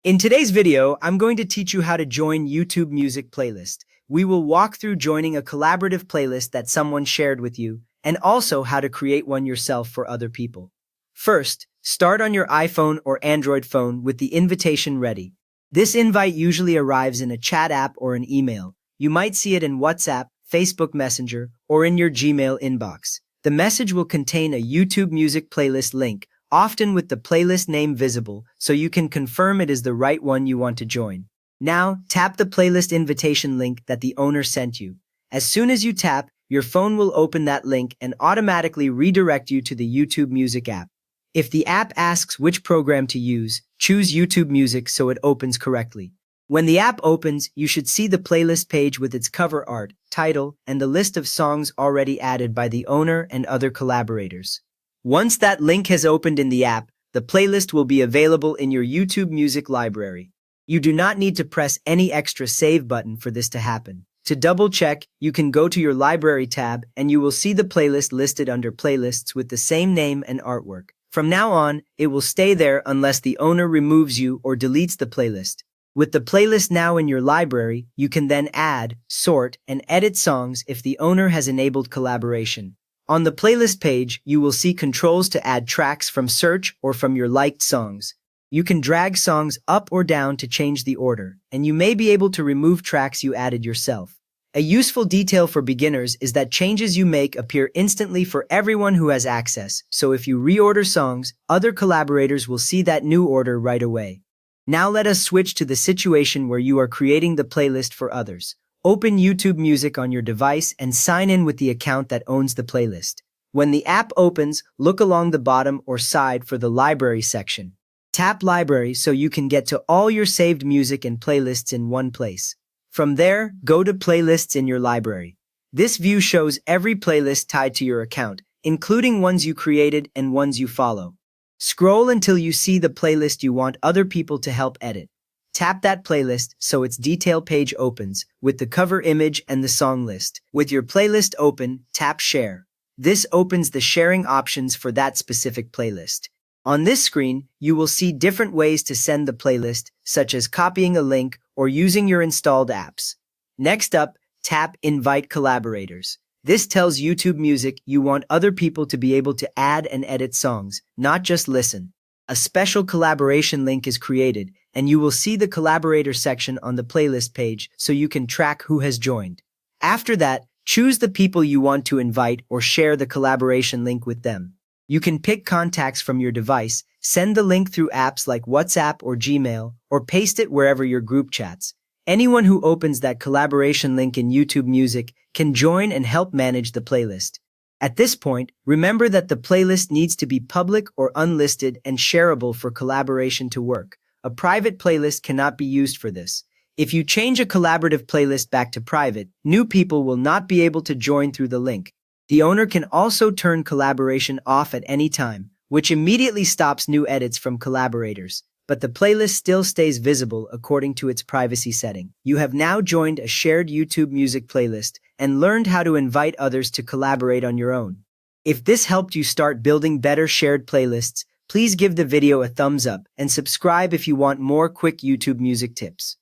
In today's video, I'm going to teach you how to join YouTube Music playlist. We will walk through joining a collaborative playlist that someone shared with you, and also how to create one yourself for other people. First, start on your iPhone or Android phone with the invitation ready. This invite usually arrives in a chat app or an email. You might see it in WhatsApp, Facebook Messenger, or in your Gmail inbox. The message will contain a YouTube Music playlist link, often with the playlist name visible, so you can confirm it is the right one you want to join. Now, tap the playlist invitation link that the owner sent you. As soon as you tap, your phone will open that link and automatically redirect you to the YouTube Music app. If the app asks which program to use, choose YouTube Music so it opens correctly. When the app opens, you should see the playlist page with its cover art, title, and the list of songs already added by the owner and other collaborators. Once that link has opened in the app, the playlist will be available in your YouTube Music library. You do not need to press any extra save button for this to happen. To double check, you can go to your library tab and you will see the playlist listed under playlists with the same name and artwork. From now on, it will stay there unless the owner removes you or deletes the playlist. With the playlist now in your library, you can then add, sort, and edit songs if the owner has enabled collaboration. On the playlist page, you will see controls to add tracks from search or from your liked songs. You can drag songs up or down to change the order, and you may be able to remove tracks you added yourself. A useful detail for beginners is that changes you make appear instantly for everyone who has access, so if you reorder songs, other collaborators will see that new order right away. Now let us switch to the situation where you are creating the playlist for others. Open YouTube Music on your device and sign in with the account that owns the playlist. When the app opens, look along the bottom or side for the Library section. Tap Library so you can get to all your saved music and playlists in one place. From there, go to Playlists in your library. This view shows every playlist tied to your account, including ones you created and ones you follow. Scroll until you see the playlist you want other people to help edit. Tap that playlist so its detail page opens, with the cover image and the song list. With your playlist open, tap Share. This opens the sharing options for that specific playlist. On this screen, you will see different ways to send the playlist, such as copying a link or using your installed apps. Next up, tap Invite Collaborators. This tells YouTube Music you want other people to be able to add and edit songs, not just listen. A special collaboration link is created, and you will see the collaborator section on the playlist page so you can track who has joined. After that, choose the people you want to invite or share the collaboration link with them. You can pick contacts from your device, send the link through apps like WhatsApp or Gmail, or paste it wherever your group chats. Anyone who opens that collaboration link in YouTube Music can join and help manage the playlist. At this point, remember that the playlist needs to be public or unlisted and shareable for collaboration to work. A private playlist cannot be used for this. If you change a collaborative playlist back to private, new people will not be able to join through the link. The owner can also turn collaboration off at any time, which immediately stops new edits from collaborators. But the playlist still stays visible according to its privacy setting. You have now joined a shared YouTube Music playlist and learned how to invite others to collaborate on your own. If this helped you start building better shared playlists, please give the video a thumbs up and subscribe if you want more quick YouTube Music tips.